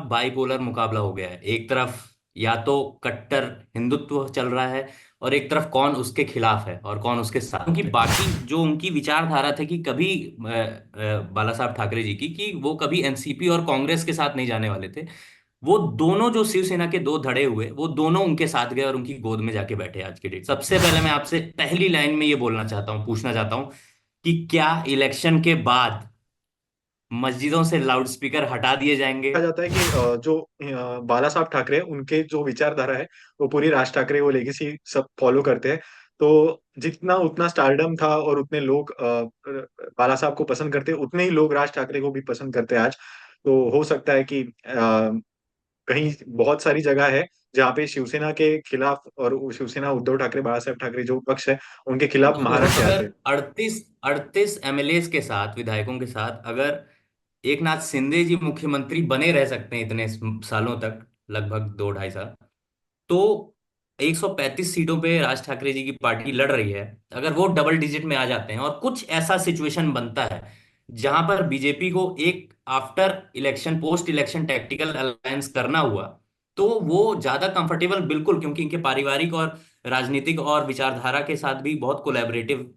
Bipolar मुकाबला हो गया है। एक तरफ या तो कट्टर हिंदुत्व चल रहा है, और एक तरफ कौन उसके खिलाफ है और कौन उसके साथ क्योंकि बाकी जो उनकी विचारधारा थी कि कभी बाला साहब ठाकरे जी की कि वो कभी एनसीपी और कांग्रेस के साथ नहीं जाने वाले थे। वो दोनों जो शिवसेना के दो धड़े हुए, वो दोनों उनके साथ गए और उनकी गोद में जाके बैठे आज के डेट। सबसे पहले मैं आपसे पहली लाइन में ये बोलना चाहता हूँ, पूछना चाहता हूँ कि क्या इलेक्शन के बाद मस्जिदों से लाउडस्पीकर हटा दिए जाएंगे? कहा जाता है कि जो बाला साहब ठाकरे हैं, उनके जो विचारधारा है वो पूरी राज ठाकरे वो लेगेसी सब फॉलो करते हैं। तो जितना उतना स्टारडम था और उतने लोग बाला साहब को पसंद करते हैं, उतने ही लोग राज ठाकरे को भी पसंद करते हैं आज। तो हो सकता है कि कहीं बहुत सारी जगह है जहाँ पे शिवसेना के खिलाफ, और वो शिवसेना उद्धव ठाकरे बाला साहब ठाकरे जो पक्ष है उनके खिलाफ देखो, महारथ अगर आते हैं। 38 एमएलए के साथ, विधायकों के साथ, अगर एक नाथ शिंदे जी मुख्यमंत्री बने रह सकते हैं इतने सालों तक, लगभग 2 ढाई साल, तो 135 सीटों पे राज ठाकरे जी की पार्टी लड़ रही है। अगर वो डबल डिजिट में आ जाते हैं और कुछ ऐसा सिचुएशन बनता है जहां पर बीजेपी को एक after election, post election tactical alliance करना हुआ, तो वो ज्यादा कंफर्टेबल, बिल्कुल, क्योंकि इनके पारिवारिक और राजनीतिक और विचारधारा के साथ भी बहुत कोलैबोरेटिव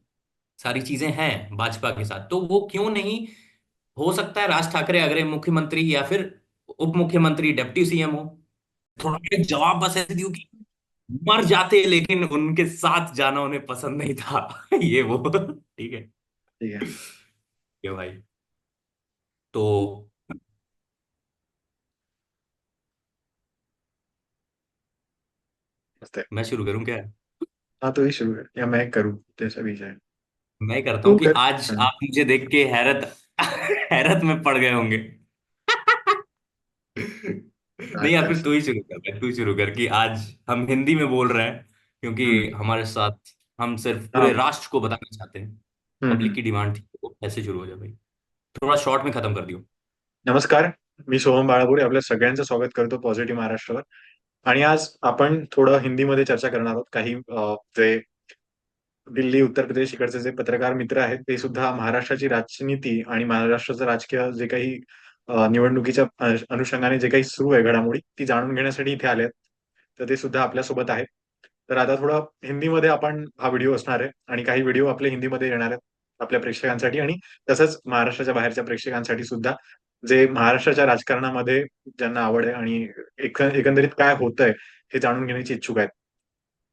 सारी चीजें हैं भाजपा के साथ, तो वो क्यों नहीं, हो सकता है राज ठाकरे अगले मुख्यमंत्री या फिर उप मुख्यमंत्री, डिप्टी सीएम हो। थोड़ा एक जवाब बस ऐसे दियो कि मर जाते, लेकिन उनके साथ जाना उन्हें पसंद नहीं था। ये वो ठीक है। ठीक है। ये भाई, तो मस्त है। मैं शुरू करूं क्या? हाँ, तो ये शुरू है या मैं करूँ, जैसा भी जाए। मैं करता तू हूं कि कर। आज हाँ। आप मुझे देख के हैरत हैरत में पड़ गए होंगे। नहीं यार, अच्छा फिर अच्छा। तू ही शुरू कर, तू शुरू कर कि आज हम हिंदी में बोल रहे हैं क्योंकि हम्म। हमारे साथ, हम सिर्फ पूरे हाँ। राष्ट्र को बताना चाहते हैं। पब्लिक हम्म। की डिमांड थी, तो ऐसे शुरू हो जाए भाई। थोड़ा शॉर्ट में खत्म कर दियो। नमस्कार. मी सोहम बाळापुरे आपल्या सगळ्यांचं स्वागत करतो पॉझिटिव्ह महाराष्ट्रावर. आणि आज आपण थोडं हिंदीमध्ये चर्चा करणार आहोत. काही जे दिल्ली, उत्तर प्रदेश इकडचे जे पत्रकार मित्र आहेत ते सुद्धा महाराष्ट्राची राजनीती आणि महाराष्ट्राचं राजकीय जे काही निवडणुकीच्या अनुषंगाने जे काही सुरू आहे घडामोडी, ती जाणून घेण्यासाठी इथे आले आहेत. तर ते सुद्धा आपल्यासोबत आहेत. तर आता थोडा हिंदीमध्ये आपण हा व्हिडिओ असणार आहे आणि काही व्हिडिओ आपले हिंदीमध्ये येणार आहेत आपल्या प्रेक्षकांसाठी, आणि तसंच महाराष्ट्राच्या बाहेरच्या प्रेक्षकांसाठी सुद्धा, जे महाराष्ट्राच्या राजकारणामध्ये ज्यांना आवड आहे आणि एकंदरीत काय होतंय हे जाणून घेण्याची इच्छुक आहेत.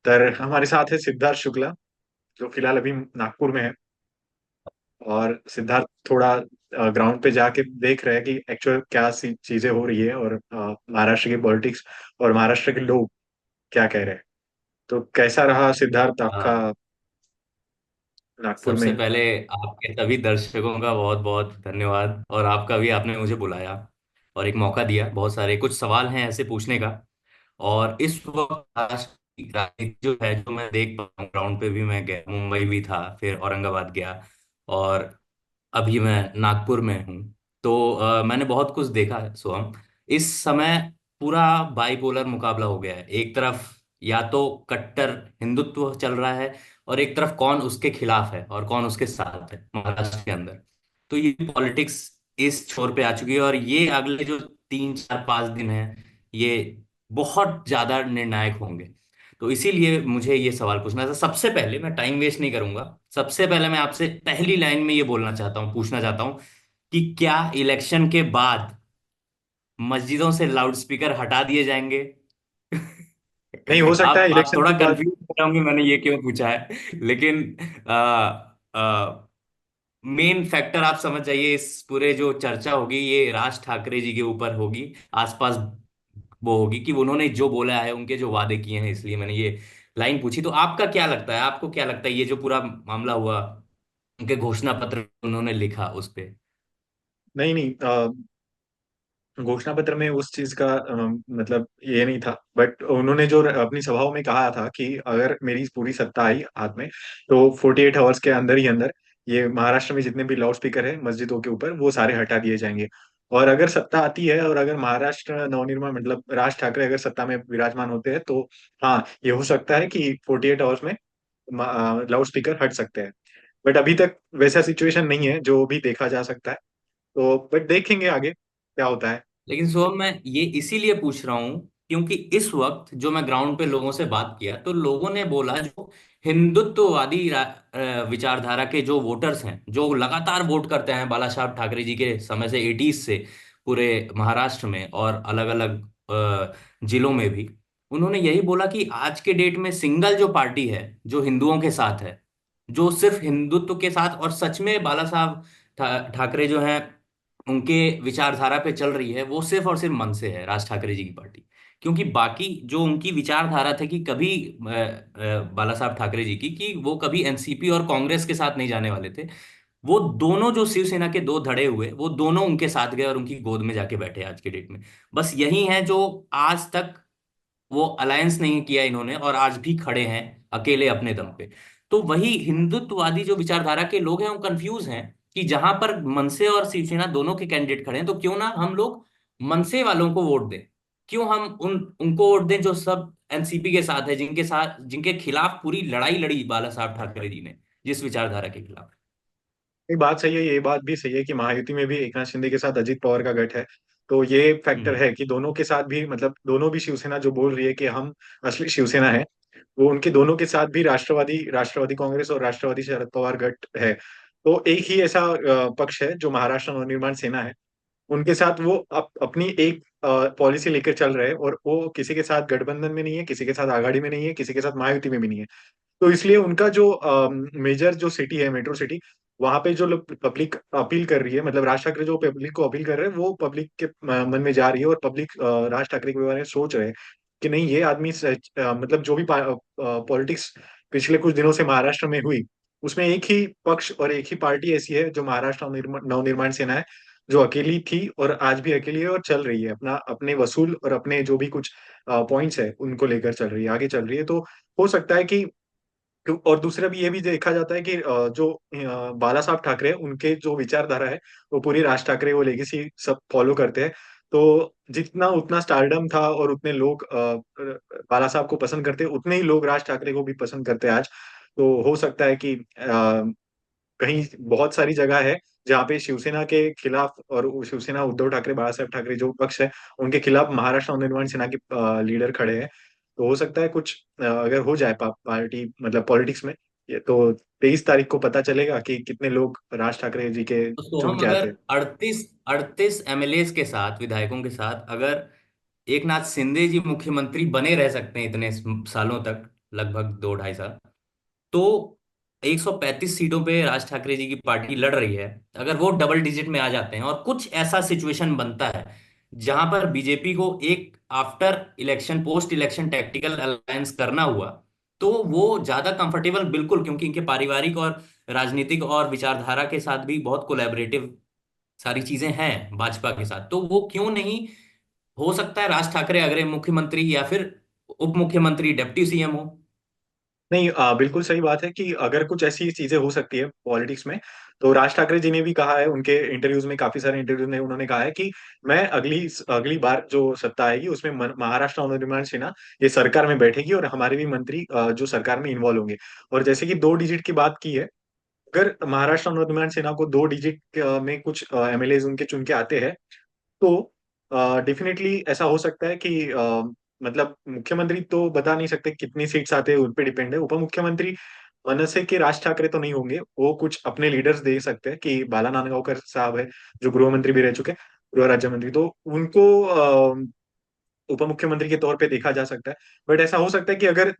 तर हमारे साथ है सिद्धार्थ शुक्ला, जो फिलहाल अभी नागपुर में है। और सिद्धार्थ थोड़ा ग्राउंड पे जाके देख रहे हैं कि एक्चुअल क्या सी चीजें हो रही है, और महाराष्ट्र की पॉलिटिक्स और महाराष्ट्र के लोग क्या कह रहे हैं। तो कैसा रहा सिद्धार्थ आपका हाँ, नागपुर सबसे में? पहले आपके सभी दर्शकों का बहुत बहुत धन्यवाद, और आपका भी, आपने मुझे बुलाया और एक मौका दिया। बहुत सारे कुछ सवाल हैं ऐसे पूछने का। और इस वक्त महाराष्ट्र की राजनीति जो है, जो मैं देख पा रहा हूँ, ग्राउंड पे भी मैं गया, मुंबई भी था, फिर औरंगाबाद गया, और अभी मैं नागपुर में हूँ। तो मैंने बहुत कुछ देखा है सोहम। इस समय पूरा बाइपोलर मुकाबला हो गया है। एक तरफ या तो कट्टर हिंदुत्व चल रहा है, और एक तरफ कौन उसके खिलाफ है और कौन उसके साथ है महाराष्ट्र के अंदर। तो ये पॉलिटिक्स इस छोर पे आ चुकी है, और ये अगले जो 3 4 5 दिन है, ये बहुत ज्यादा निर्णायक होंगे। तो इसीलिए मुझे ये सवाल पूछना था। सबसे पहले मैं टाइम वेस्ट नहीं करूंगा, सबसे पहले मैं आपसे पहली लाइन में ये बोलना चाहता हूँ, पूछना चाहता हूँ कि क्या इलेक्शन के बाद मस्जिदों से लाउडस्पीकर हटा दिए जाएंगे? नहीं, हो सकता है आप इलेक्शन थोड़ा के बाद। कंफ्यूज हो रहे होंगे मैंने ये क्यों पूछा है, लेकिन मेन फैक्टर आप समझ जाइए, इस पूरे जो चर्चा होगी ये राज ठाकरे जी के ऊपर होगी, आसपास वो होगी कि उन्होंने जो बोला है, उनके जो वादे किए हैं, इसलिए मैंने ये लाइन पूछी। तो आपका क्या लगता है, आपको क्या लगता है, ये जो पूरा मामला हुआ, उनके घोषणा पत्र उन्होंने लिखा उस पे? नहीं नहीं, घोषणा पत्र में उस चीज का मतलब ये नहीं था, बट उन्होंने जो अपनी सभाओं में कहा था कि अगर मेरी पूरी सत्ता आई हाथ में, तो 48 आवर्स के अंदर ही अंदर ये महाराष्ट्र में जितने भी लाउड स्पीकर है मस्जिदों के ऊपर वो सारे हटा दिए जाएंगे। और अगर सत्ता आती है और अगर महाराष्ट्र नवनिर्माण मतलब राज ठाकरे अगर सत्ता में विराजमान होते हैं, तो हाँ, ये हो सकता है कि 48 आवर्स में लाउड स्पीकर हट सकते हैं। बट अभी तक वैसा सिचुएशन नहीं है जो भी देखा जा सकता है। तो बट देखेंगे आगे क्या होता है। लेकिन सोहम, मैं ये इसीलिए पूछ रहा हूं क्योंकि इस वक्त जो मैं ग्राउंड पे लोगों से बात किया तो लोगों ने बोला जो हिंदुत्ववादी विचारधारा के जो वोटर्स हैं, जो लगातार वोट करते हैं बाला साहब ठाकरे जी के समय से, 80s से, पूरे महाराष्ट्र में और अलग अलग जिलों में भी, उन्होंने यही बोला कि आज के डेट में सिंगल जो पार्टी है जो हिंदुओं के साथ है, जो सिर्फ हिंदुत्व के साथ और सच में बाला साहब ठाकरे जो हैं उनके विचारधारा पे चल रही है, वो सिर्फ और सिर्फ मन से है, राज ठाकरे जी की पार्टी। क्योंकि बाकी जो उनकी विचारधारा थे कि कभी बाला साहब ठाकरे जी की, कि वो कभी एनसीपी और कांग्रेस के साथ नहीं जाने वाले थे, वो दोनों जो शिवसेना के दो धड़े हुए, वो दोनों उनके साथ गए और उनकी गोद में जाके बैठे आज के डेट में। बस यही है जो आज तक वो अलायंस नहीं किया इन्होंने और आज भी खड़े हैं अकेले अपने दम पे। तो वही हिंदुत्ववादी जो विचारधारा के लोग हैं वो कंफ्यूज हैं कि जहां पर मनसे और शिवसेना दोनों के कैंडिडेट खड़े हैं, तो क्यों ना हम लोग मनसे वालों को वोट दें। क्यों हम उनको वोट दें जो सब एनसीपी के साथ है, जिनके खिलाफ पूरी लड़ाई लड़ी बाला साहब ठाकरे जी ने, जिस विचारधारा के खिलाफ। ये बात सही है, ये बात भी सही है कि महायुति में भी एकनाथ शिंदे के साथ अजित पवार का गठ है। तो ये फैक्टर हम्म। है कि दोनों के साथ भी, मतलब दोनों भी शिवसेना जो बोल रही है कि हम असली शिवसेना है, वो उनके दोनों के साथ भी राष्ट्रवादी राष्ट्रवादी कांग्रेस और राष्ट्रवादी शरद पवार गठ है। तो एक ही ऐसा पक्ष है जो महाराष्ट्र नवनिर्माण सेना है, उनके साथ वो अपनी एक पॉलिसी लेकर चल रहे हैं, और वो किसी के साथ गठबंधन में नहीं है, किसी के साथ आघाड़ी में नहीं है, किसी के साथ महायुति में भी नहीं है। तो इसलिए उनका जो मेजर जो सिटी है, मेट्रो सिटी, वहां पे जो पब्लिक अपील कर रही है, मतलब राज ठाकरे जो पब्लिक को अपील कर रहे हैं, वो पब्लिक के मन में जा रही है, और पब्लिक राज ठाकरे के बारे में सोच रहे हैं कि नहीं, ये आदमी मतलब जो भी पॉलिटिक्स पिछले कुछ दिनों से महाराष्ट्र में हुई, उसमें एक ही पक्ष और एक ही पार्टी ऐसी है जो महाराष्ट्र नवनिर्माण सेना है, जो अकेली थी और आज भी अकेली है, और चल रही है अपना अपने वसूल और अपने जो भी कुछ पॉइंट्स है उनको लेकर चल रही है, आगे चल रही है। तो हो सकता है कि और दूसरा भी ये भी देखा जाता है कि जो बाला साहब ठाकरे हैं, उनके जो विचारधारा है, वो पूरी राज ठाकरे वो लेगेसी सब फॉलो करते हैं। तो जितना उतना स्टारडम था और उतने लोग बाला साहब को पसंद करते हैं, उतने ही लोग राज ठाकरे को भी पसंद करते हैं आज। तो हो सकता है कि कहीं बहुत सारी जगह है जहाँ पे शिवसेना के खिलाफ, और वो शिवसेना उद्धव ठाकरे बाला साहब ठाकरे जो पक्ष है, उनके खिलाफ महाराष्ट्र नवनिर्माण सेना के लीडर खड़े हैं। तो हो सकता है कुछ अगर हो जाए पार्टी मतलब पॉलिटिक्स में, ये तो 23 तारीख को पता चलेगा कि कितने लोग राज ठाकरे जी के तो चुन हम के अगर आते हैं। 38 एमएलए के साथ, विधायकों के साथ, अगर एक नाथ शिंदे जी मुख्यमंत्री बने रह सकते हैं इतने सालों तक, लगभग 2 ढाई साल, तो 135 सीटों पे राज ठाकरे जी की पार्टी लड़ रही है। अगर वो डबल डिजिट में आ जाते हैं और कुछ ऐसा सिचुएशन बनता है जहां पर बीजेपी को एक after election, post election tactical alliance करना हुआ, तो वो ज्यादा कंफर्टेबल, बिल्कुल, क्योंकि इनके पारिवारिक और राजनीतिक और विचारधारा के साथ भी बहुत कोलैबोरेटिव सारी चीजें हैं भाजपा के साथ, तो वो क्यों नहीं, हो सकता है राज ठाकरे अगले मुख्यमंत्री या फिर उप मुख्यमंत्री, डिप्टी सीएम हो। नहीं, बिल्कुल सही बात है कि अगर कुछ ऐसी चीजें हो सकती है पॉलिटिक्स में, तो राज ठाकरे जी ने भी कहा है, उनके इंटरव्यूज में, काफी सारे इंटरव्यूज में उन्होंने कहा है कि मैं अगली अगली बार जो सत्ता आएगी उसमें महाराष्ट्र नवनिर्माण सेना ये सरकार में बैठेगी, और हमारे भी मंत्री जो सरकार में इन्वॉल्व होंगे। और जैसे कि 2 डिजिट की बात की है, अगर महाराष्ट्र नवनिर्माण सेना को 2 डिजिट में कुछ एमएलए उनके चुन के आते हैं, तो डेफिनेटली ऐसा हो सकता है कि मतलब मुख्यमंत्री तो बता नहीं सकते कितनी सीट्स आते हैं, उन पे डिपेंड है। उप मुख्यमंत्री मनसे के राज ठाकरे तो नहीं होंगे, वो कुछ अपने लीडर्स दे सकते हैं, कि बाला नांदगांवकर साहब है जो गृह मंत्री भी रह चुके हैं, गृह राज्य मंत्री, तो उनको उप मुख्यमंत्री के तौर पे देखा जा सकता है। बट ऐसा हो सकता है कि अगर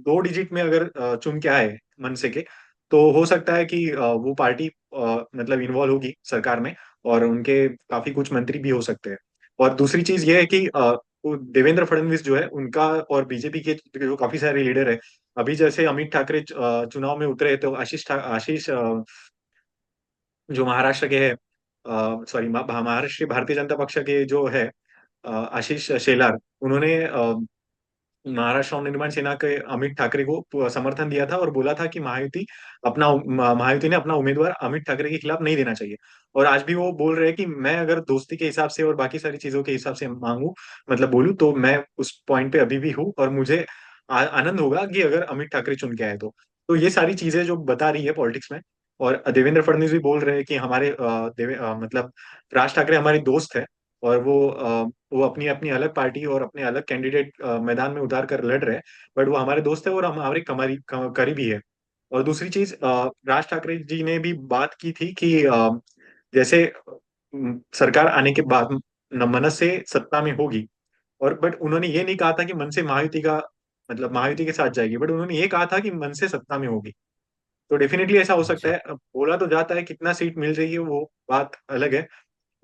2 डिजिट में अगर चुन के आए मनसे के, तो हो सकता है कि वो पार्टी मतलब इन्वॉल्व होगी सरकार में, और उनके काफी कुछ मंत्री भी हो सकते हैं। और दूसरी चीज ये है कि वो देवेंद्र फडणवीस जो है उनका, और बीजेपी के जो काफी सारे लीडर है, अभी जैसे अमित ठाकरे चुनाव में उतरे, तो आशीष जो महाराष्ट्र के है, सॉरी, महाराष्ट्र भारतीय जनता पक्ष के जो है आशीष शेलार, उन्होंने महाराष्ट्र नवनिर्माण सेना के अमित ठाकरे को समर्थन दिया था, और बोला था कि महायुति ने अपना उम्मीदवार अमित ठाकरे के खिलाफ नहीं देना चाहिए। और आज भी वो बोल रहे हैं कि मैं अगर दोस्ती के हिसाब से और बाकी सारी चीजों के हिसाब से मांगू, मतलब बोलूं, तो मैं उस पॉइंट पे अभी भी हूँ, और मुझे आनंद होगा कि अगर अमित ठाकरे चुन के आए तो ये सारी चीजें जो बता रही है पॉलिटिक्स में। और देवेंद्र फडणवीस भी बोल रहे हैं कि हमारे मतलब राज ठाकरे हमारे दोस्त है, और वो अपनी अपनी अलग पार्टी और अपने अलग कैंडिडेट मैदान में उतार कर लड़ रहे हैं। बट वो हमारे दोस्त है और हम हमारे करीबी है। और दूसरी चीज, राज ठाकरे जी ने भी बात की थी कि जैसे सरकार आने के बाद मन से सत्ता में होगी, और बट उन्होंने ये नहीं कहा था कि मन से महायुति का मतलब महायुति के साथ जाएगी, बट उन्होंने ये कहा था कि मन से सत्ता में होगी। तो डेफिनेटली ऐसा हो सकता अच्छा। है। अब बोला तो जाता है, कितना सीट मिल रही है वो बात अलग है,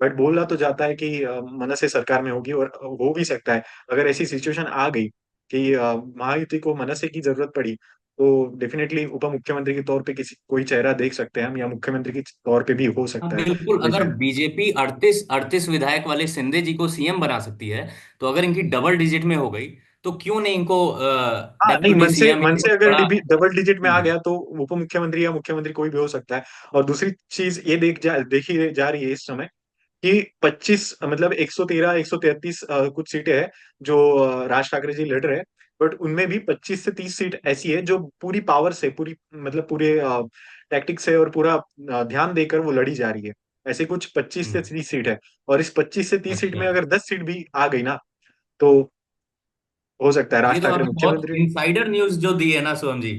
बट बोला तो जाता है कि मन से सरकार में होगी। और हो भी सकता है अगर ऐसी सिचुएशन आ गई कि महायुति को मन से की जरूरत पड़ी, तो डेफिनेटली उप मुख्यमंत्री के तौर पे किसी कोई चेहरा देख सकते हैं हम, या मुख्यमंत्री के तौर पे भी हो हाँ सकता है बिल्कुल, कोई अगर चेहरा। बीजेपी 38 38 विधायक वाले शिंदे जी को सीएम बना सकती है, तो अगर इनकी डबल डिजिट में हो गई, तो क्यों नहीं इनको हाँ नहीं, डेप्यूटी सीएम मन से अगर बड़ा। डबल डिजिट में आ हम्म। गया तो उप मुख्यमंत्री या मुख्यमंत्री कोई भी हो सकता है। और दूसरी चीज ये देखी जा रही है इस समय कि 25 मतलब 113 133 कुछ सीटें हैं जो राज ठाकरे जी लड़ रहे हैं। बट उनमें भी 25 से 30 सीट ऐसी है जो पूरी पावर से, पूरी मतलब पूरे टैक्टिक से और पूरा ध्यान देकर वो लड़ी जा रही है। ऐसे कुछ 25 से हम्म। 30 सीट है। और इस 25 से 30 सीट में अच्छा, अगर 10 सीट भी आ गई ना, तो हो सकता है ये राज तो ठाकरे हमें बहुत मुख्यमंत्री। इनसाइडर न्यूज जो दी है ना सोहम जी,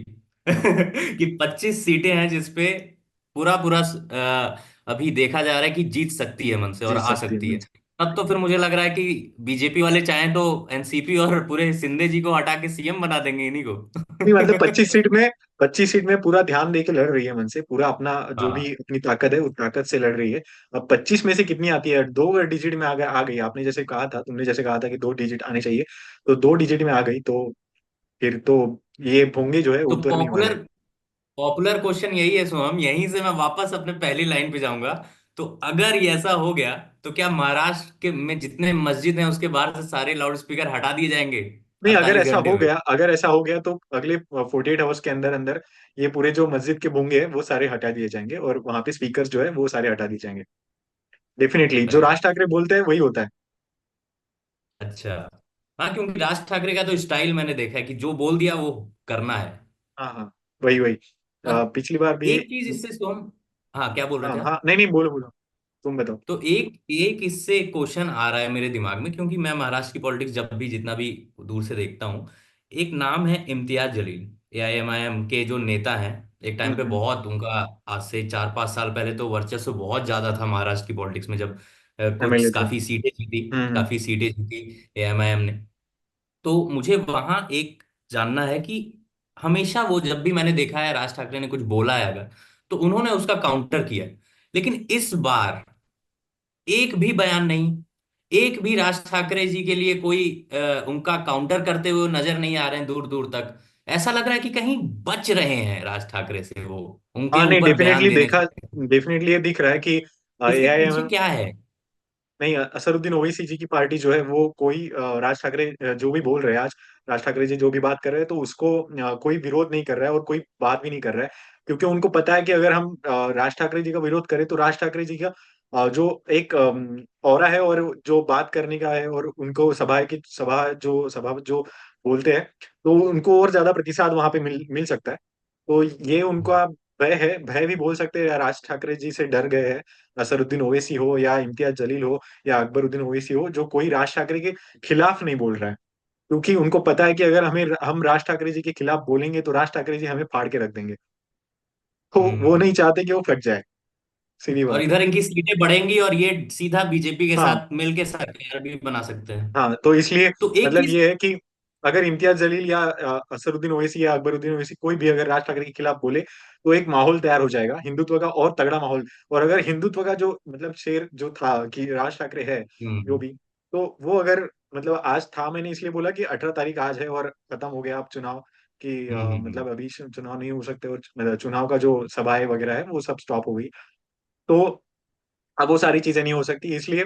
कि 25 सीटें हैं जिसपे पूरा पूरा अभी देखा जा रहा है कि जीत सकती है मन से और जीत आ सकती सकती है। है। तब तो फिर मुझे लग रहा है कि बीजेपी वाले चाहें तो एनसीपी और पूरे शिंदे जी को हटा के सीएम बना देंगे इन्हीं को। नहीं मतलब 25 सीट में पूरा ध्यान दे के लड़ रही है मन से, पूरा अपना जो भी हाँ। अपनी ताकत है उस ताकत से लड़ रही है। अब 25 में से कितनी आती है, दो अगर डिजिट में आ गई, आपने जैसे कहा था, तुमने जैसे कहा था कि 2 डिजिट आने चाहिए, तो 2 डिजिट में आ गई तो फिर तो ये भोंगे जो है तो उतरने वाले पॉपुलर हैं। पॉपुलर क्वेश्चन यही है सोहम, यहीं से मैं वापस अपने पहली लाइन पे जाऊंगा। तो अगर ये ऐसा हो गया, तो क्या महाराष्ट्र के में जितने मस्जिद हैं उसके बाहर से सारे लाउड स्पीकर हटा दिए जाएंगे नहीं, 48 घंटे में? अगर ऐसा हो गया तो अगले 48 आवर्स के अंदर अंदर ये पूरे जो मस्जिद के भोंगे हैं वो सारे हटा दिए जाएंगे, और वहां पे स्पीकर जो है वो सारे हटा दिए जाएंगे। डेफिनेटली जो अरे राज ठाकरे बोलते हैं वही होता है। अच्छा। हाँ, क्योंकि राज ठाकरे का तो स्टाइल मैंने देखा है कि जो बोल दिया वो करना है। हाँ हाँ, वही वही। और पिछली बार भी। एक चीज इससे सोहम, हाँ क्या बोल रहे हाँ थे हाँ, आप? नहीं नहीं, बोलो बोलो, तुम बताओ। तो एक एक इससे क्वेश्चन आ रहा है मेरे दिमाग में, क्योंकि मैं महाराष्ट्र की पॉलिटिक्स जब भी जितना भी दूर से देखता हूँ। एक नाम है इम्तियाज जलील, एआईएमआईएम के जो नेता हैं। एक टाइम पे हम्म। बहुत उनका, आज से 4 5 साल पहले तो वर्चस्व बहुत ज्यादा था महाराष्ट्र की पॉलिटिक्स में, जब एमएलए कुछ थे। काफी सीटें जीती एआईएमआईएम ने। तो मुझे वहां एक जानना है कि हमेशा वो, जब भी मैंने देखा है राज ठाकरे ने कुछ बोला है अगर, तो उन्होंने उसका काउंटर किया है। लेकिन इस बार एक भी बयान नहीं, एक भी राज ठाकरे जी के लिए कोई उनका काउंटर करते हुए नजर नहीं आ रहे हैं दूर दूर तक। ऐसा लग रहा है कि कहीं बच रहे हैं राज ठाकरे से, वो उनके हाँ नहीं, ऊपर बयान देने से। डेफिनेटली ये दिख रहा है कि इसके एआई पीछे क्या है? नहीं, असरुद्दीन ओवैसी जी की पार्टी जो है वो कोई राज ठाकरे जो भी बोल रहे हैं आज, राज ठाकरे जी जो भी बात कर रहे हैं तो उसको कोई विरोध नहीं कर रहा है और कोई बात भी नहीं कर रहा है। क्योंकि उनको पता है कि अगर हम राज ठाकरे जी का विरोध करें तो राज ठाकरे जी का जो एक ऑरा है और जो बात करने का है, और उनको सभा जो बोलते हैं, तो उनको और ज्यादा प्रतिसाद वहां पे मिल सकता है। तो ये उनका भय है, भय भी बोल सकते हैं, या राज ठाकरे जी से डर गए हैं। असरुद्दीन ओवैसी हो या इम्तियाज जलील हो या अकबरुद्दीन ओवैसी हो, जो कोई राज ठाकरे के खिलाफ नहीं बोल रहा है। क्योंकि उनको पता है कि अगर हम राज ठाकरे जी के खिलाफ बोलेंगे तो राज ठाकरे जी हमें फाड़ के रख देंगे। तो वो हम्म। नहीं चाहते कि वो फट जाए, सीधी और बात है। इधर इनकी सीटें बढ़ेंगी और ये सीधा बीजेपी के हाँ साथ मिलके सरकार भी बना सकते हैं। हाँ, तो इसलिए तो एक मतलब चीज। ये है कि अगर इम्तियाज जलील या असरुद्दीन ओवैसी या अकबरुद्दीन ओवैसी कोई भी अगर राज ठाकरे के खिलाफ बोले, तो एक माहौल तैयार हो जाएगा हिंदुत्व का, और तगड़ा माहौल। और अगर हिंदुत्व का जो मतलब शेर जो था कि राज ठाकरे है जो हम्म। भी, तो वो अगर मतलब आज था, मैंने इसलिए बोला कि 18 तारीख आज है और खत्म हो गया अब चुनाव, कि हम्म। मतलब अभी चुनाव नहीं हो सकते, और मतलब चुनाव का जो सभाएं वगैरह है वो सब स्टॉप हो गई। तो अब वो सारी चीजें नहीं हो सकती, इसलिए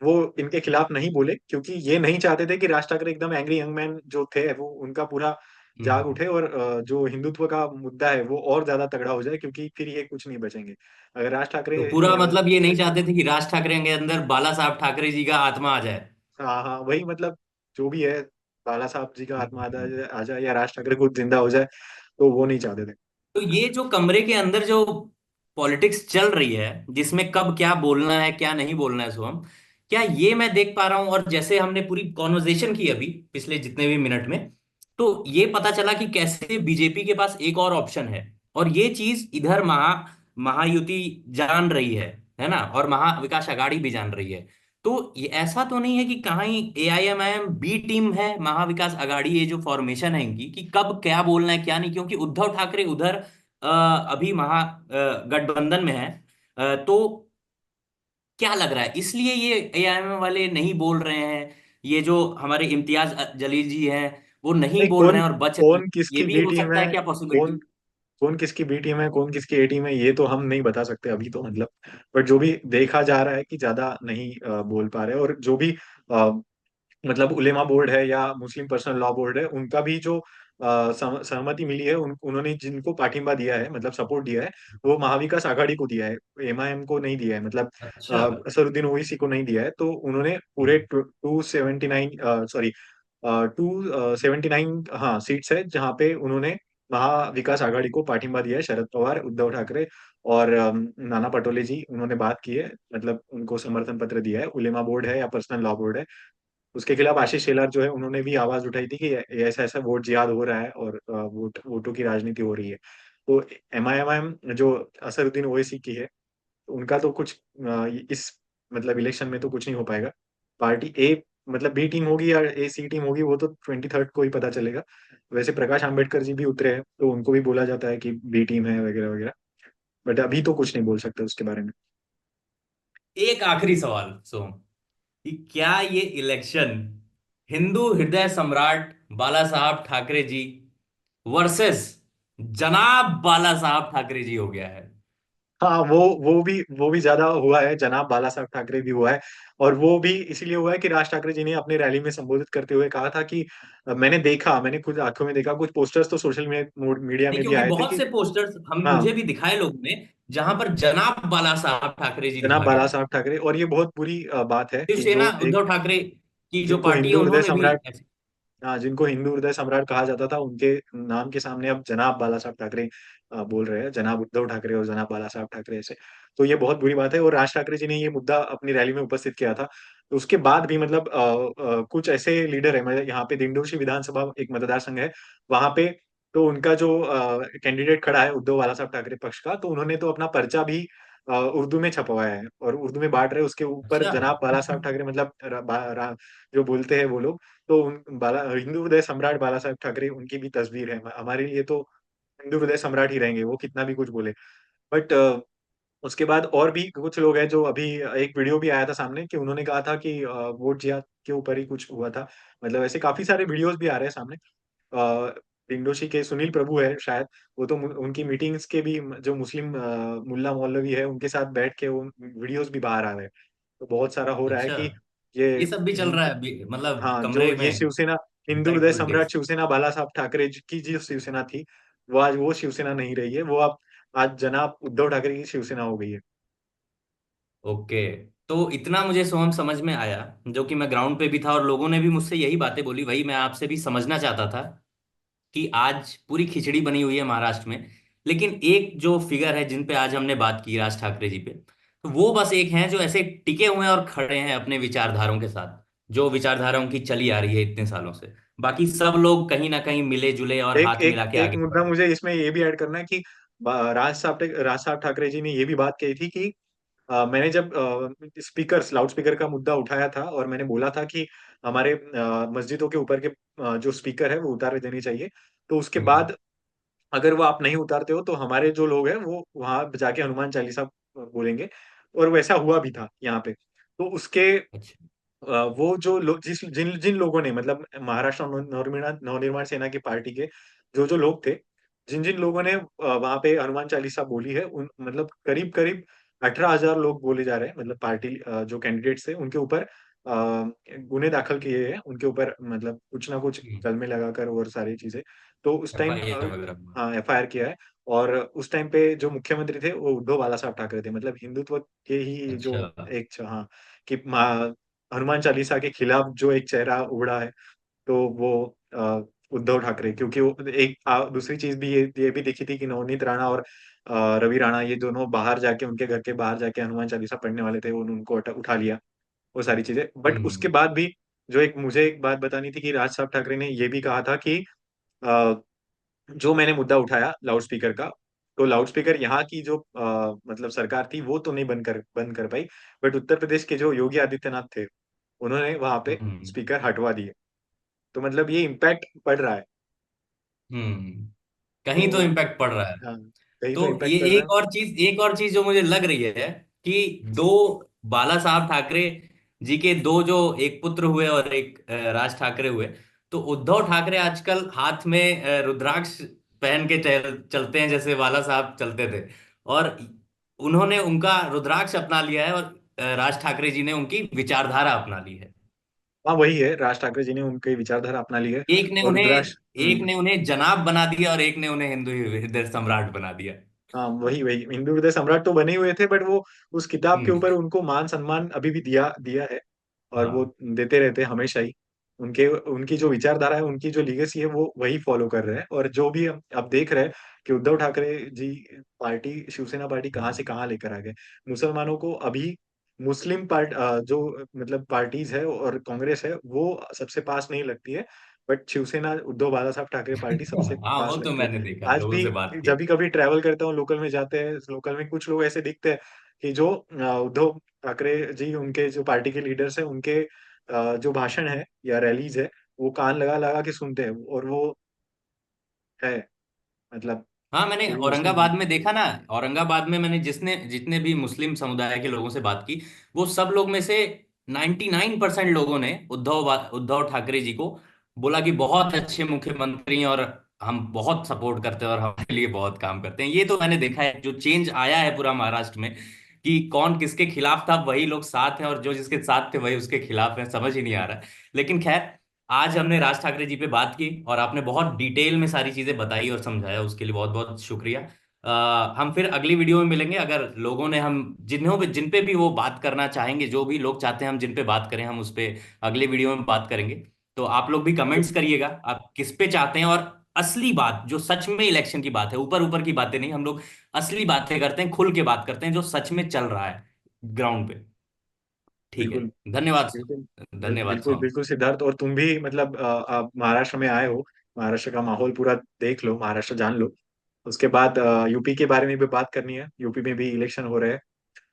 वो इनके खिलाफ नहीं बोले, क्योंकि ये नहीं चाहते थे कि राज ठाकरे एकदम एंग्री यंग मैन जो थे वो उनका पूरा जाग हम्म। उठे, और जो हिंदुत्व का मुद्दा है वो और ज्यादा तगड़ा हो जाए, क्योंकि फिर ये कुछ नहीं बचेंगे अगर राज ठाकरे तो पूरा मतलब ये नहीं जैसे। चाहते थे कि राज ठाकरे के अंदर बाला साहब ठाकरे जी का आत्मा आ जाए। हाँ हाँ, वही मतलब जो भी है, बाला साहब जी का आत्मा हम्म। आ जाए या राज ठाकरे खुद जिंदा हो जाए, तो वो नहीं चाहते थे। तो ये जो कमरे के अंदर जो पॉलिटिक्स चल रही है, जिसमें कब क्या बोलना है क्या नहीं बोलना है सोहम, क्या ये मैं देख पा रहा हूं? और जैसे हमने पूरी कॉन्वर्जेशन की अभी पिछले जितने भी मिनट में, तो ये पता चला कि कैसे बीजेपी के पास एक और ऑप्शन है, और ये चीज इधर महायुति जान रही है ना, और महाविकास अघाड़ी भी जान रही है। तो ये ऐसा तो नहीं है कि कहीं एआईएमआईएम बी टीम है महाविकास अघाड़ी, ये जो फॉर्मेशन है इनकी, कि कब क्या बोलना है क्या नहीं, क्योंकि उद्धव ठाकरे उधर अभी गठबंधन में है। तो क्या लग रहा है, इसलिए ये एआईएम वाले नहीं बोल रहे हैं, ये जो हमारे इम्तियाज जलील जी हैं वो नहीं नहीं, बोल कौन रहे हैं और बच रहे हैं? कौन ये किसकी भी बी हो टीम सकता है, है क्या कौन पॉसिबिलिटी? कौन किसकी बी टीम है, कौन किसकी ए टीम है, ये तो हम नहीं बता सकते अभी तो, मतलब। बट जो भी देखा जा रहा है कि ज्यादा नहीं बोल पा रहे, और जो भी मतलब उलेमा बोर्ड है या मुस्लिम पर्सनल लॉ बोर्ड है, उनका भी जो सहमति मिली है, उन्होंने जिनको पाठिंबा दिया है, मतलब सपोर्ट दिया है, वो महाविकास आघाड़ी को दिया है, एमआईएम को नहीं दिया है, मतलब अच्छा। असरुद्दीन ओवैसी को नहीं दिया है। तो उन्होंने पूरे हम्म। 279, सॉरी, 279, हाँ, सीट्स है जहाँ पे उन्होंने महाविकास आघाड़ी को पाठिंबा दिया है। शरद पवार, उद्धव ठाकरे और नाना पटोले जी, उन्होंने बात की है, मतलब उनको समर्थन पत्र दिया है। उलेमा बोर्ड है या पर्सनल लॉ बोर्ड है, उसके खिलाफ आशीष शेलार जो है, उन्होंने भी आवाज उठाई थी कि ऐसा ऐसा वोट जिहाद हो रहा है और वोटों की राजनीति हो रही है। तो एमआईएम जो असरुद्दीन ओवैसी की है, उनका तो कुछ इस मतलब इलेक्शन में तो कुछ नहीं हो पाएगा। पार्टी ए, मतलब बी टीम होगी या ए सी टीम होगी, वो तो 23rd को ही पता चलेगा। वैसे प्रकाश आंबेडकर जी भी उतरे हैं, तो उनको भी बोला जाता है कि बी टीम है वगैरह वगैरह। बट अभी तो कुछ नहीं बोल सकते उसके बारे में। एक आखिरी सवाल सोम, कि क्या ये इलेक्शन हिंदू हृदय सम्राट बाला साहब ठाकरे जी वर्सेस जनाब बाला साहब ठाकरे जी हो गया है? हाँ, वो भी ज्यादा हुआ है, जनाब बाला साहब ठाकरे भी हुआ है। और वो भी इसीलिए हुआ है कि राज ठाकरे जी ने अपनी रैली में संबोधित करते हुए कहा था कि मैंने खुद आंखों में देखा, कुछ पोस्टर्स तो सोशल मीडिया नहीं, में भी क्योंकि आए थे बहुत कि से पोस्टर्स हम हाँ, मुझे भी दिखाए लोगों ने जहां पर जनाब बाला साहब ठाकरे जी जनाब लिखा बाला गया है। साहब ठाकरे। और ये बहुत बुरी बात है कि शिवसेना जो एक, उद्धव ठाकरे की जो जिनको पार्टी है हिंदू हृदय उन्होंने भी सम्राट, ऐसे। हाँ, जिनको हिंदू हृदय सम्राट कहा जाता था, उनके नाम के सामने अब जनाब बाला साहब ठाकरे बोल रहे हैं, जनाब उद्धव ठाकरे और जनाब बाला साहब ठाकरे ऐसे। तो ये बहुत बुरी बात है। और राज ठाकरे जी ने ये मुद्दा अपनी रैली में उपस्थित किया था। तो उसके बाद भी मतलब कुछ ऐसे लीडर है, मतलब यहाँ पे दिंडोशी विधानसभा एक मतदार संघ है, वहां पे तो उनका जो कैंडिडेट खड़ा है उद्धव बाला साहब ठाकरे पक्ष का, तो उन्होंने तो अपना पर्चा भी उर्दू में छपवाया है और उर्दू में बांट रहे हैं। उसके ऊपर अच्छा। जनाब बाला साहब ठाकरे, मतलब जो बोलते हैं वो लोग, तो उन हिंदू हृदय सम्राट बाला साहब ठाकरे, उनकी भी तस्वीर है हमारे लिए, तो हिंदू हृदय सम्राट ही रहेंगे, वो कितना भी कुछ बोले। बट उसके बाद और भी कुछ लोग हैं जो अभी, एक वीडियो भी आया था सामने कि उन्होंने कहा था कि वोट जिहाद के ऊपर ही कुछ हुआ था। मतलब ऐसे काफी सारे वीडियोस भी आ रहे हैं सामने। पिंडोशी के सुनील प्रभु है शायद, वो तो उनकी मीटिंग्स के भी, जो मुस्लिम मुल्ला मौलवी है, उनके साथ बैठ के वो वीडियोस भी बाहर आ रहे हैं। तो बहुत सारा हो रहा है अच्छा, कि ये ये सब भी चल रहा है अभी, मतलब हाँ, जो कमरे ये में शिवसेना, हिंदू इनसाइड हृदय सम्राट पॉलिटिक्स। शिवसेना बाला साहब ठाकरे की जो शिवसेना थी, वो आज वो शिवसेना नहीं रही है, वो अब आज जनाब उद्धव ठाकरे की शिवसेना हो गई है। ओके। तो इतना मुझे सोहम समझ में आया, जो कि मैं ग्राउंड पे भी था और लोगों ने भी मुझसे यही बातें बोली, वही मैं आपसे भी समझना चाहता था, कि आज पूरी खिचड़ी बनी हुई है महाराष्ट्र में। लेकिन एक जो फिगर है जिन पे आज हमने बात की, राज ठाकरे जी पे, तो वो बस एक हैं जो ऐसे टिके हुए हैं और खड़े हैं अपने विचारधाराओं के साथ, जो विचारधारा उनकी चली आ रही है इतने सालों से। बाकी सब लोग कहीं ना कहीं मिले जुले और एक हाथ एक मिला के एक आगे बढ़ मुद्दा रहे हैं। मुझे इसमें ये भी ऐड करना है कि राज साहब ठाकरे जी ने ये भी बात कही थी कि मैंने जब स्पीकर लाउड स्पीकर का मुद्दा उठाया था और मैंने बोला था कि हमारे मस्जिदों के ऊपर के जो स्पीकर है वो उतार देने चाहिए, तो उसके हम्म। बाद अगर वो आप नहीं उतारते हो तो हमारे जो लोग हैं वो वहां जाके हनुमान चालीसा बोलेंगे। और वैसा हुआ भी था यहाँ पे। तो उसके अच्छा। वो जो लोग, जिस जिन जिन लोगों ने, मतलब महाराष्ट्र नवनिर्माण नवनिर्माण सेना की पार्टी के जो जो लोग थे, जिन जिन लोगों ने वहां पे हनुमान चालीसा बोली है, उन मतलब करीब करीब 18,000 लोग बोले जा रहे हैं, मतलब पार्टी जो कैंडिडेट्स थे उनके ऊपर गुने दाखिल किए हैं उनके ऊपर, मतलब कुछ ना कुछ कलमे लगाकर और सारी चीजें। तो उस टाइम FIR वगैरह हुआ। हाँ, एफआईआर किया है। और उस टाइम पे जो मुख्यमंत्री थे वो उद्धव बाला साहब ठाकरे थे, मतलब हिंदुत्व के ही जो अच्छा। एक, हाँ, कि हनुमान चालीसा के खिलाफ जो एक चेहरा उभरा है, तो वो उद्धव ठाकरे। क्योंकि वो एक दूसरी चीज भी ये भी देखी थी कि नवनीत राणा और रवि राणा, ये दोनों बाहर जाके, उनके घर के बाहर जाके हनुमान चालीसा पढ़ने वाले थे, उनको उठा लिया। वो सारी चीजें। बट उसके हम्म। बाद भी जो एक मुझे एक बात बतानी थी कि राज साहब ठाकरे ने ये भी कहा था कि अ, जो मैंने मुद्दा उठाया लाउड स्पीकर का, तो लाउड स्पीकर यहाँ की जो मतलब सरकार थी वो तो नहीं बंद कर पाई, बट उत्तर प्रदेश के जो योगी आदित्यनाथ थे उन्होंने वहां पे हम्म। स्पीकर हटवा दिए। तो मतलब ये इम्पैक्ट पड़ रहा है। हम्म। तो कहीं तो इम्पैक्ट पड़ रहा है। हाँ, कहीं तो तो ये इम्पैक्ट पड़ रहा है। एक और चीज जो मुझे लग रही है कि दो बाला साहब ठाकरे जी के दो जो एक पुत्र हुए और एक राज ठाकरे हुए, तो उद्धव ठाकरे आजकल हाथ में रुद्राक्ष पहन के चलते हैं जैसे बाला साहब चलते थे। और उन्होंने उनका रुद्राक्ष अपना लिया है और राज ठाकरे जी ने उनकी विचारधारा अपना ली है। हाँ वही है, राज ठाकरे जी ने उनकी विचारधारा अपना ली है। एक ने और उन्हें रुद्राक्ष। एक ने उन्हें जनाब बना दिया और एक ने उन्हें हिंदू हृदय सम्राट बना दिया। हाँ वही वही, हिंदू हृदय सम्राट तो बने हुए थे, बट वो उस किताब के हम्म। ऊपर उनको मान सम्मान अभी भी दिया दिया है। और वो हाँ। देते रहते हैं हमेशा ही। उनके उनकी जो विचारधारा है, उनकी जो लीगेसी है, वो वही फॉलो कर रहे हैं। और जो भी हम अब देख रहे हैं कि उद्धव ठाकरे जी पार्टी, शिवसेना पार्टी कहाँ से कहाँ लेकर आ गए। मुसलमानों को अभी मुस्लिम जो मतलब पार्टीज है और कांग्रेस है वो सबसे पास नहीं लगती है, बट शिवसेना उद्धव बाला साहब ठाकरे पार्टी सबसे हाँ, वो पास तो लगती है। मैंने देखा, आज लोगों भी से बात की। जब भी कभी ट्रैवल करता हूँ, लोकल में जाते हैं, लोकल में कुछ लोग ऐसे दिखते हैं कि जो उद्धव ठाकरे जी, उनके जो पार्टी के लीडर्स हैं, उनके जो भाषण है या रैलीज है, वो कान लगा लगा के सुनते हैं। और वो है मतलब हाँ, मैंने पूरी मुस्लिम। औरंगाबाद में देखा ना। औरंगाबाद में मैंने जिसने जितने भी मुस्लिम समुदाय के लोगों से बात की, वो सब लोग में से 99% लोगों ने उद्धव ठाकरे जी को बोला कि बहुत अच्छे मुख्यमंत्री हैं और हम बहुत सपोर्ट करते हैं और हमारे लिए बहुत काम करते हैं। ये तो मैंने देखा है, जो चेंज आया है पूरा महाराष्ट्र में, कि कौन किसके खिलाफ था वही लोग साथ हैं और जो जिसके साथ थे वही उसके खिलाफ हैं, समझ ही नहीं आ रहा है। लेकिन खैर, आज हमने राज ठाकरे जी पे बात की और आपने बहुत डिटेल में सारी चीजें बताई और समझाया, उसके लिए बहुत बहुत शुक्रिया। हम फिर अगली वीडियो में मिलेंगे। अगर लोगों ने हम जिन्हों पे जिन पे भी वो बात करना चाहेंगे, जो भी लोग चाहते हैं हम जिन पे बात करें, हम उस पे अगले वीडियो में बात करेंगे। तो आप लोग भी कमेंट्स करिएगा आप किस पे चाहते हैं। और असली बात जो सच में इलेक्शन की बात है, ऊपर ऊपर की बातें नहीं, हम लोग असली बातें करते हैं, खुल के बात करते हैं जो सच में चल रहा है ग्राउंड पे। ठीक है। बिल्कुल धन्यवाद बिल्कुल धन्यवाद बिल्कुल स्वामी। बिल्कुल सिद्धार्थ। और तुम भी मतलब आप महाराष्ट्र में आए हो, महाराष्ट्र का माहौल पूरा देख लो, महाराष्ट्र जान लो। उसके बाद यूपी के बारे में भी बात करनी है, यूपी में भी इलेक्शन हो रहे हैं,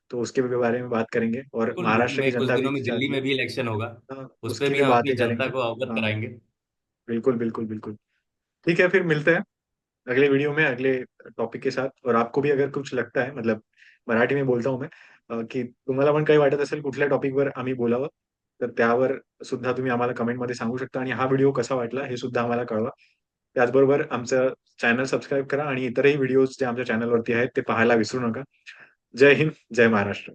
तो उसके भी बारे में बात करेंगे। और बिल्कुल, यूपी महाराष्ट्र की में कुछ जनता भी दिनों में दिल्ली चाहती है। में भी इलेक्शन होगा। हाँ, उस पे उसकी भी भी हम अपनी बातें जनता करेंगे। को अवगत हाँ कराएंगे। बिल्कुल बिल्कुल बिल्कुल। ठीक है, फिर मिलते हैं अगले वीडियो में अगले टॉपिक के साथ। और आपको भी अगर कुछ लगता है, मतलब मराठी में बोलता हूँ मैं, की तुम्हाला पण काही वाटत असेल कुठल्या टॉपिकवर आम्ही बोलावं, तर त्यावर सुद्धा तुम्ही आम्हाला कमेंटमध्ये सांगू शकता। आणि हा व्हिडिओ कसा वाटला हे सुद्धा आम्हाला कळवा। त्याचबरोबर आमचं चॅनल सबस्क्राईब करा आणि इतरही व्हिडिओज जे आमच्या चॅनलवरती आहेत ते पाहायला विसरू नका। जय हिंद, जय महाराष्ट्र।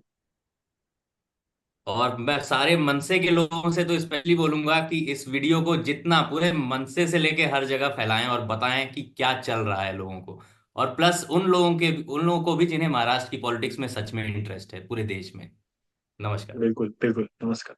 और मैं सारे मनसे के लोगों से तो स्पेशली बोलूंगा कि इस वीडियो को जितना पूरे मनसे से लेके हर जगह फैलाएं और बताएं कि क्या चल रहा है लोगों को। और प्लस उन लोगों को भी जिन्हें महाराष्ट्र की पॉलिटिक्स में सच में इंटरेस्ट है पूरे देश में। नमस्कार। बिल्कुल बिल्कुल, नमस्कार।